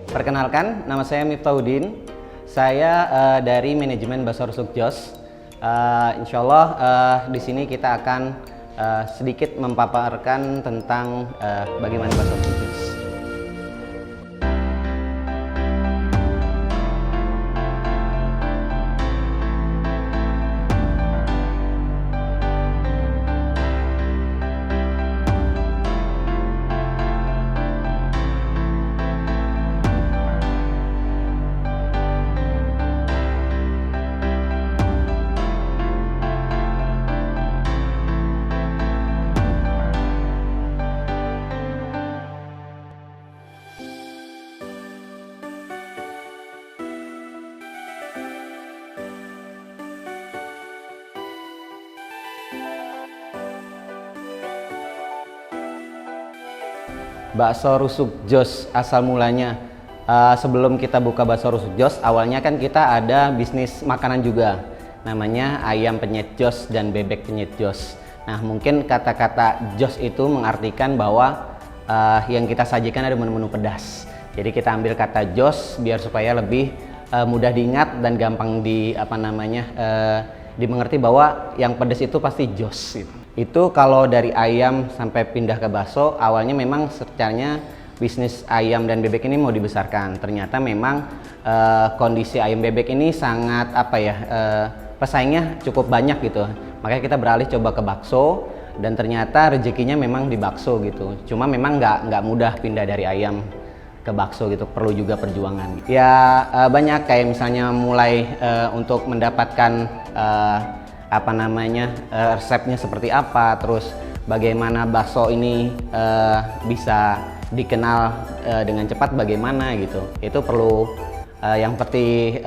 Perkenalkan, nama saya Miftahudin. Saya dari manajemen Bakso Rusuk Jos. Insya Allah di sini kita akan sedikit memaparkan tentang bagaimana Bakso Rusuk Jos. Bakso Rusuk Jos asal mulanya, sebelum kita buka Bakso Rusuk Jos, awalnya kan kita ada bisnis makanan juga, namanya ayam penyet Jos dan bebek penyet Jos. Nah, mungkin kata-kata Jos itu mengartikan bahwa yang kita sajikan ada menu-menu pedas. Jadi kita ambil kata Jos biar supaya lebih mudah diingat dan gampang dimengerti bahwa yang pedas itu pasti Jos. Itu kalau dari ayam sampai pindah ke bakso, awalnya memang secaranya bisnis ayam dan bebek ini mau dibesarkan. Ternyata memang kondisi ayam bebek ini sangat pesaingnya cukup banyak gitu. Makanya kita beralih coba ke bakso dan ternyata rezekinya memang di bakso gitu. Cuma memang nggak mudah pindah dari ayam ke bakso gitu, perlu juga perjuangan. Ya banyak kayak misalnya mulai untuk mendapatkan resepnya seperti apa, terus bagaimana bakso ini bisa dikenal dengan cepat bagaimana gitu. Itu perlu yang seperti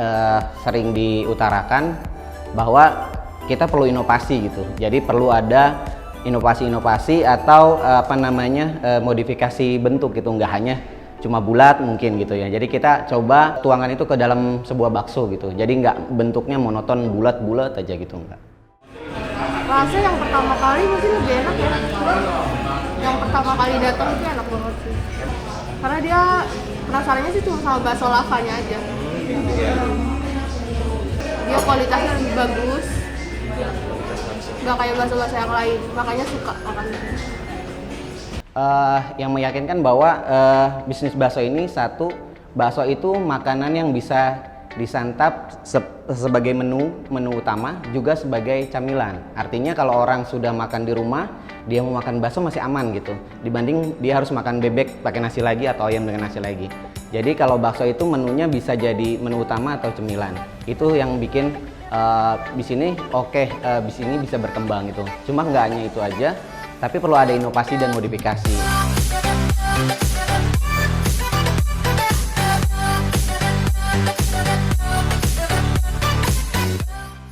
sering diutarakan bahwa kita perlu inovasi gitu. Jadi perlu ada inovasi-inovasi atau modifikasi bentuk gitu, nggak hanya cuma bulat mungkin gitu ya. Jadi kita coba tuangkan itu ke dalam sebuah bakso gitu. Jadi nggak bentuknya monoton bulat-bulat aja gitu, enggak. Rasa yang pertama kali mungkin lebih enak ya. Yang pertama kali datang itu enak banget sih. Karena dia penasarannya sih cuma sama bakso lavanya aja. Dia kualitasnya lebih bagus. Nggak kayak bakso-bakso yang lain, makanya suka makan. Yang meyakinkan bahwa bisnis bakso ini satu, bakso itu makanan yang bisa disantap sebagai menu utama, juga sebagai camilan. Artinya kalau orang sudah makan di rumah, dia mau makan bakso masih aman gitu, dibanding dia harus makan bebek pakai nasi lagi atau ayam dengan nasi lagi. Jadi kalau bakso itu menunya bisa jadi menu utama atau cemilan. Itu yang bikin di sini di sini bisa berkembang gitu. Cuma nggak hanya itu aja, tapi perlu ada inovasi dan modifikasi.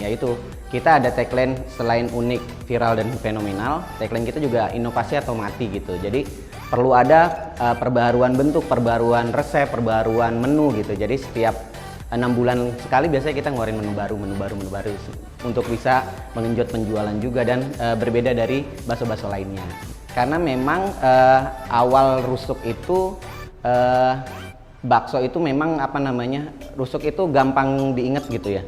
Yaitu kita ada tagline selain unik, viral, dan fenomenal, tagline kita juga inovasi atau mati gitu. Jadi perlu ada perbaharuan bentuk, perbaharuan resep, perbaharuan menu gitu. Jadi setiap 6 bulan sekali biasanya kita ngeluarin menu baru untuk bisa mengenjot penjualan juga dan berbeda dari bakso-bakso lainnya. Karena memang awal rusuk itu bakso itu memang rusuk itu gampang diingat gitu ya.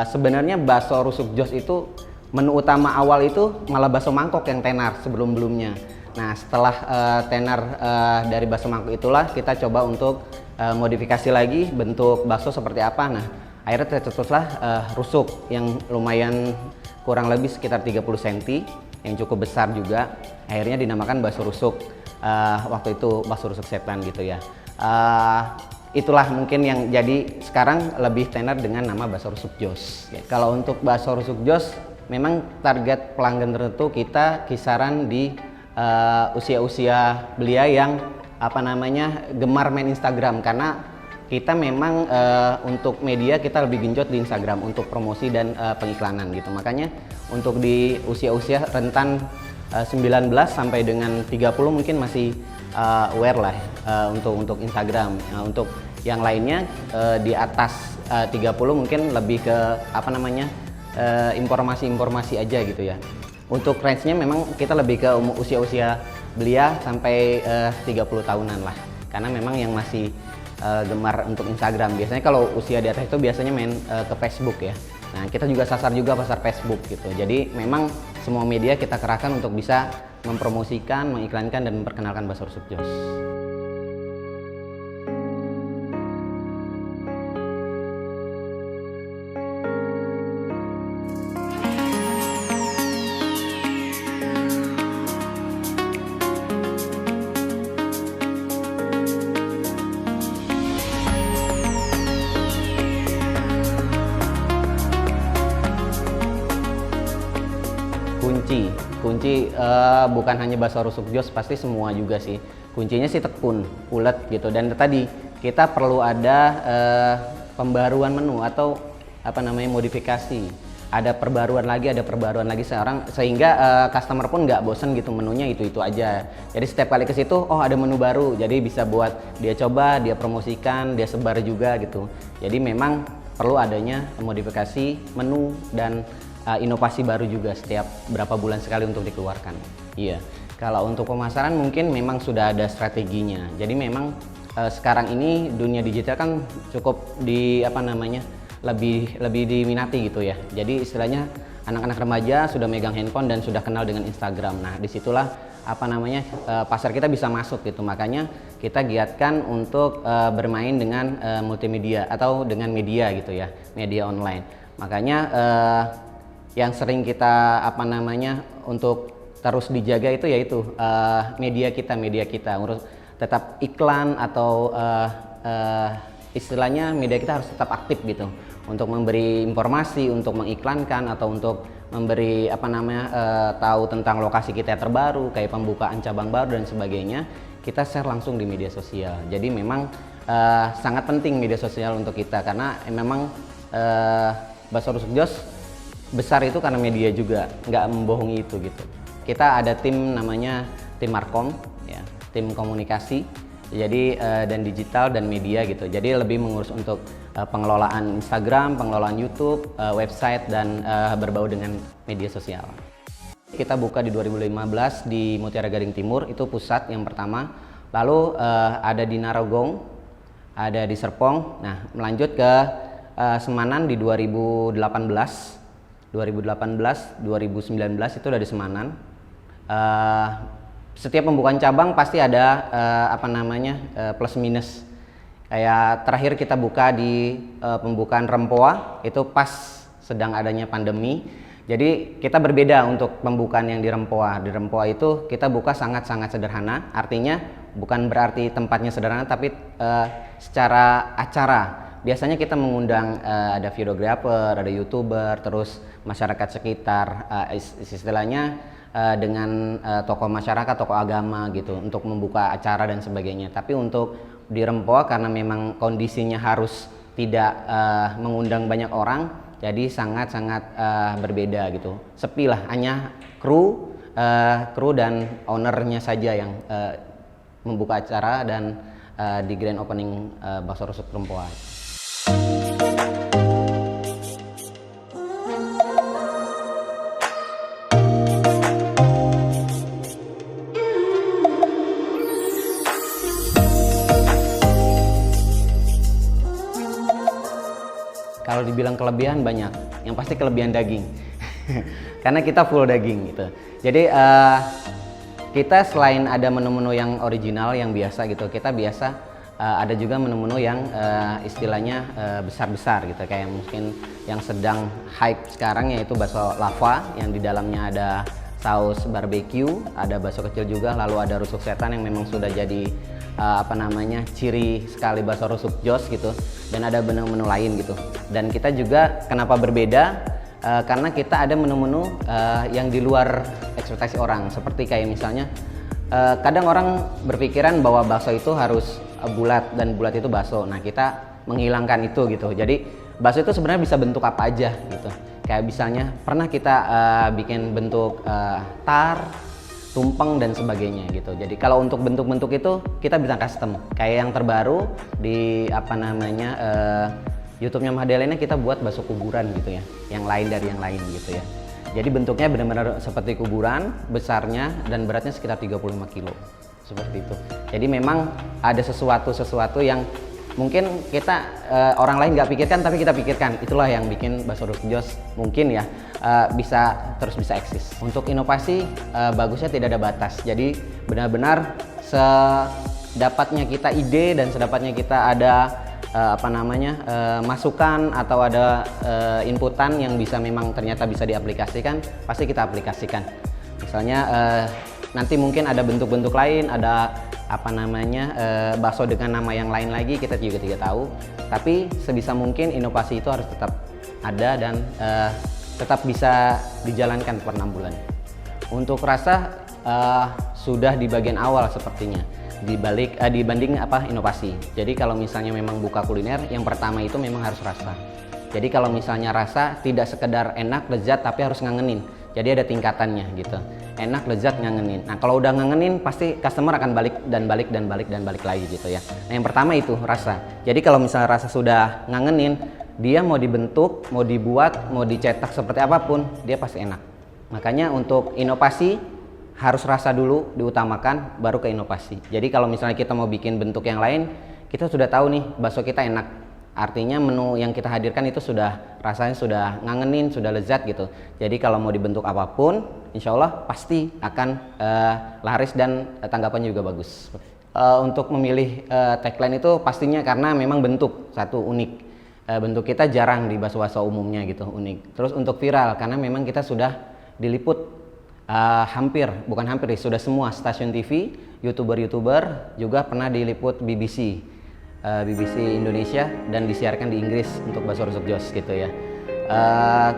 Sebenarnya bakso Rusuk Jos itu menu utama awal itu malah bakso mangkok yang tenar sebelum-belumnya. Nah, setelah tenar dari bakso mangkok itulah kita coba untuk modifikasi lagi bentuk bakso seperti apa. Nah, akhirnya tercetuslah rusuk yang lumayan kurang lebih sekitar 30 cm yang cukup besar juga. Akhirnya dinamakan bakso rusuk. Waktu itu bakso rusuk setan gitu ya. Itulah mungkin yang jadi sekarang lebih tenar dengan nama Bakso Rusuk Jos. Kalau untuk Bakso Rusuk Jos, memang target pelanggan tertentu kita kisaran di usia-usia belia yang gemar main Instagram, karena kita memang untuk media kita lebih genjot di Instagram untuk promosi dan pengiklanan gitu. Makanya untuk di usia-usia rentan 19 sampai dengan 30 mungkin masih aware lah untuk Instagram. Nah, untuk yang lainnya di atas 30 mungkin lebih ke informasi-informasi aja gitu ya. Untuk range-nya memang kita lebih ke usia-usia belia sampai 30 tahunan lah. Karena memang yang masih gemar untuk Instagram. Biasanya kalau usia di atas itu biasanya main ke Facebook ya. Nah, kita juga sasar juga pasar Facebook gitu. Jadi memang semua media kita kerahkan untuk bisa mempromosikan, mengiklankan, dan memperkenalkan bakso rusuk Jos. Kunci bukan hanya bakso rusuk Jos, pasti semua juga sih. Kuncinya sih tekun, ulet gitu. Dan tadi kita perlu ada pembaruan menu atau modifikasi. Ada perbaruan lagi sekarang, sehingga customer pun nggak bosen gitu, menunya itu aja. Jadi setiap kali ke situ, oh ada menu baru, jadi bisa buat dia coba, dia promosikan, dia sebar juga gitu. Jadi memang perlu adanya modifikasi menu dan inovasi baru juga setiap berapa bulan sekali untuk dikeluarkan. Iya. Kalau untuk pemasaran mungkin memang sudah ada strateginya. Jadi memang sekarang ini dunia digital kan cukup lebih diminati gitu ya. Jadi istilahnya anak-anak remaja sudah megang handphone dan sudah kenal dengan Instagram. Nah, disitulah pasar kita bisa masuk gitu. Makanya kita giatkan untuk bermain dengan multimedia atau dengan media gitu ya, media online. Makanya yang sering kita untuk terus dijaga itu yaitu media kita urus tetap iklan atau istilahnya media kita harus tetap aktif gitu untuk memberi informasi, untuk mengiklankan atau untuk memberi tahu tentang lokasi kita terbaru kayak pembukaan cabang baru dan sebagainya. Kita share langsung di media sosial. Jadi memang sangat penting media sosial untuk kita karena memang bakso rusuk Jos besar itu karena media juga, nggak membohongi itu gitu. Kita ada tim namanya tim Markom ya, tim komunikasi, jadi dan digital dan media gitu. Jadi lebih mengurus untuk pengelolaan Instagram, pengelolaan YouTube, website, dan berbau dengan media sosial. Kita buka di 2015 di Mutiara Gading Timur, itu pusat yang pertama. Lalu ada di Narogong, ada di Serpong. Nah, melanjut ke Semanan di 2019, 2019 itu udah di Semanan. Setiap pembukaan cabang pasti ada plus minus. Kayak terakhir kita buka di pembukaan Rempoa itu pas sedang adanya pandemi. Jadi kita berbeda untuk pembukaan yang di Rempoa. Di Rempoa itu kita buka sangat-sangat sederhana. Artinya bukan berarti tempatnya sederhana, tapi secara acara. Biasanya kita mengundang ada videografer, ada YouTuber, terus masyarakat sekitar, istilahnya dengan tokoh masyarakat, tokoh agama gitu untuk membuka acara dan sebagainya. Tapi untuk di Rempoa karena memang kondisinya harus tidak mengundang banyak orang, jadi sangat-sangat berbeda gitu. Sepi lah, hanya kru dan ownernya saja yang membuka acara dan di grand opening bakso rusuk Rempoa. Kalau dibilang kelebihan banyak, yang pasti kelebihan daging. Karena kita full daging gitu. Jadi kita selain ada menu-menu yang original yang biasa gitu, kita biasa ada juga menu-menu yang istilahnya besar-besar gitu, kayak mungkin yang sedang hype sekarang yaitu bakso lava yang di dalamnya ada saus barbecue, ada bakso kecil juga, lalu ada rusuk setan yang memang sudah jadi ciri sekali bakso rusuk Jos gitu, dan ada menu-menu lain gitu. Dan kita juga kenapa berbeda, karena kita ada menu-menu yang di luar ekspektasi orang, seperti kayak misalnya kadang orang berpikiran bahwa bakso itu harus bulat dan bulat itu bakso. Nah, kita menghilangkan itu gitu. Jadi bakso itu sebenarnya bisa bentuk apa aja gitu. Kayak misalnya pernah kita bikin bentuk tar, tumpeng dan sebagainya gitu. Jadi kalau untuk bentuk-bentuk itu kita bisa custom. Kayak yang terbaru di YouTube-nya Mahdalena kita buat bakso kuburan gitu ya. Yang lain dari yang lain gitu ya. Jadi bentuknya benar-benar seperti kuburan, besarnya dan beratnya sekitar 35 kilo. Seperti itu. Jadi memang ada sesuatu yang mungkin kita orang lain nggak pikirkan tapi kita pikirkan. Itulah yang bikin bakso rusuk jos mungkin ya bisa eksis. Untuk inovasi bagusnya tidak ada batas. Jadi benar-benar sedapatnya kita ide dan sedapatnya kita ada masukan atau ada inputan yang bisa memang ternyata bisa diaplikasikan, pasti kita aplikasikan. Misalnya nanti mungkin ada bentuk-bentuk lain, ada bakso dengan nama yang lain lagi, kita juga tidak tahu. Tapi sebisa mungkin inovasi itu harus tetap ada dan tetap bisa dijalankan per 6 bulan. Untuk rasa sudah di bagian awal sepertinya dibanding inovasi. Jadi kalau misalnya memang buka kuliner, yang pertama itu memang harus rasa. Jadi kalau misalnya rasa tidak sekedar enak, lezat, tapi harus ngangenin. Jadi ada tingkatannya gitu. Enak, lezat, ngangenin. Nah kalau udah ngangenin pasti customer akan balik lagi gitu ya. Nah yang pertama itu rasa. Jadi kalau misalnya rasa sudah ngangenin, dia mau dibentuk, mau dibuat, mau dicetak seperti apapun, dia pasti enak. Makanya untuk inovasi harus rasa dulu diutamakan, baru ke inovasi. Jadi kalau misalnya kita mau bikin bentuk yang lain, kita sudah tahu nih bakso kita enak. Artinya menu yang kita hadirkan itu sudah rasanya sudah ngangenin, sudah lezat gitu. Jadi kalau mau dibentuk apapun, insya Allah pasti akan laris dan tanggapannya juga bagus. Untuk memilih tagline itu pastinya karena memang bentuk satu unik. Bentuk kita jarang di bakso-bakso umumnya gitu, unik. Terus untuk viral karena memang kita sudah diliput sudah semua stasiun TV, youtuber juga pernah diliput BBC Indonesia dan disiarkan di Inggris untuk bakso rusuk jos gitu ya.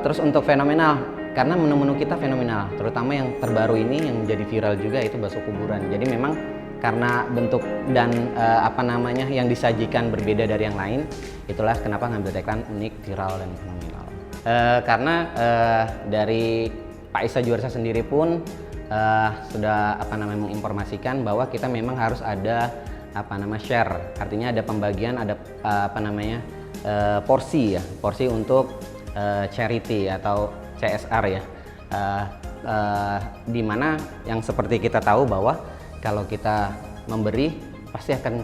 Terus untuk fenomenal karena menu-menu kita fenomenal, terutama yang terbaru ini yang menjadi viral juga itu bakso kuburan. Jadi memang karena bentuk dan yang disajikan berbeda dari yang lain, itulah kenapa ngambil tagline unik, viral dan fenomenal. Karena dari Pak Isa Juarsa sendiri pun sudah menginformasikan bahwa kita memang harus ada share, artinya ada pembagian, ada porsi untuk charity atau CSR ya, di mana yang seperti kita tahu bahwa kalau kita memberi pasti akan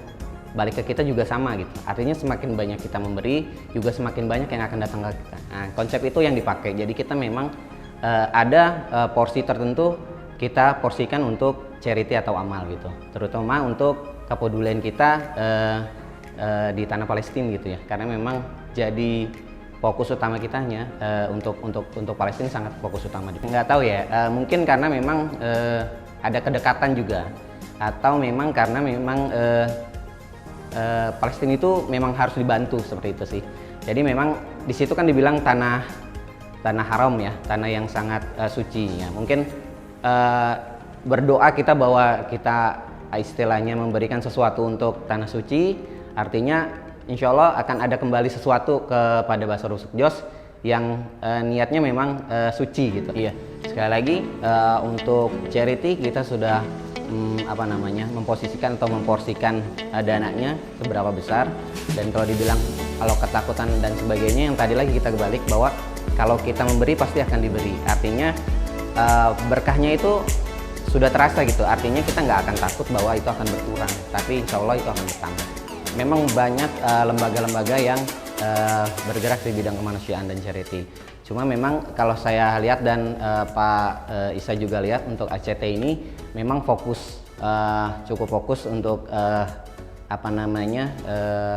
balik ke kita juga sama gitu. Artinya semakin banyak kita memberi juga semakin banyak yang akan datang ke kita. Nah, konsep itu yang dipakai. Jadi kita memang ada porsi tertentu kita porsikan untuk charity atau amal gitu, terutama untuk kepedulian kita di tanah Palestina gitu ya, karena memang jadi fokus utama kitanya untuk Palestina sangat fokus utama. Nggak tahu ya, mungkin karena memang ada kedekatan juga, atau memang karena memang Palestina itu memang harus dibantu seperti itu sih. Jadi memang di situ kan dibilang tanah haram ya, tanah yang sangat suci ya. Mungkin berdoa kita bahwa kita istilahnya memberikan sesuatu untuk tanah suci, artinya insya Allah akan ada kembali sesuatu kepada bakso rusuk jos yang niatnya memang suci gitu. Iya. Sekali lagi untuk charity kita sudah memposisikan atau memporsikan dananya seberapa besar, dan kalau dibilang kalau ketakutan dan sebagainya yang tadi lagi kita kebalik bahwa kalau kita memberi pasti akan diberi, artinya berkahnya itu sudah terasa gitu, artinya kita nggak akan takut bahwa itu akan berkurang, tapi insya Allah itu akan bertambah. Memang banyak lembaga-lembaga yang bergerak di bidang kemanusiaan dan charity, cuma memang kalau saya lihat dan Pak Isa juga lihat untuk ACT ini memang cukup fokus untuk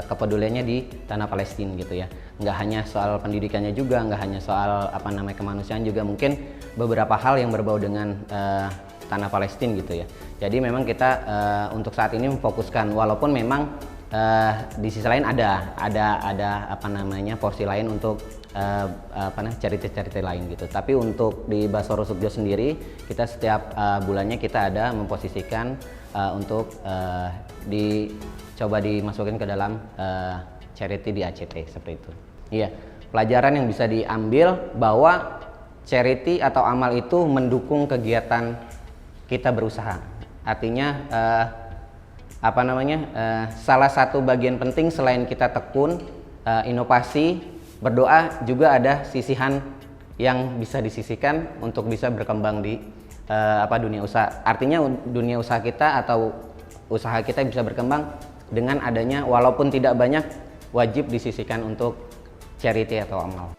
kepeduliannya di tanah Palestina gitu ya. Nggak hanya soal pendidikannya juga, nggak hanya soal kemanusiaan juga, mungkin beberapa hal yang berbau dengan tanah Palestina gitu ya. Jadi memang kita untuk saat ini memfokuskan, walaupun memang di sisi lain ada porsi lain untuk charity lain gitu. Tapi untuk di bakso rusuk jos sendiri kita setiap bulannya kita ada memposisikan untuk coba dimasukin ke dalam charity di ACT seperti itu. Iya, pelajaran yang bisa diambil bahwa charity atau amal itu mendukung kegiatan kita berusaha. Artinya salah satu bagian penting selain kita tekun, inovasi, berdoa, juga ada sisihan yang bisa disisihkan untuk bisa berkembang di dunia usaha. Artinya dunia usaha kita atau usaha kita bisa berkembang dengan adanya walaupun tidak banyak wajib disisihkan untuk charity atau amal.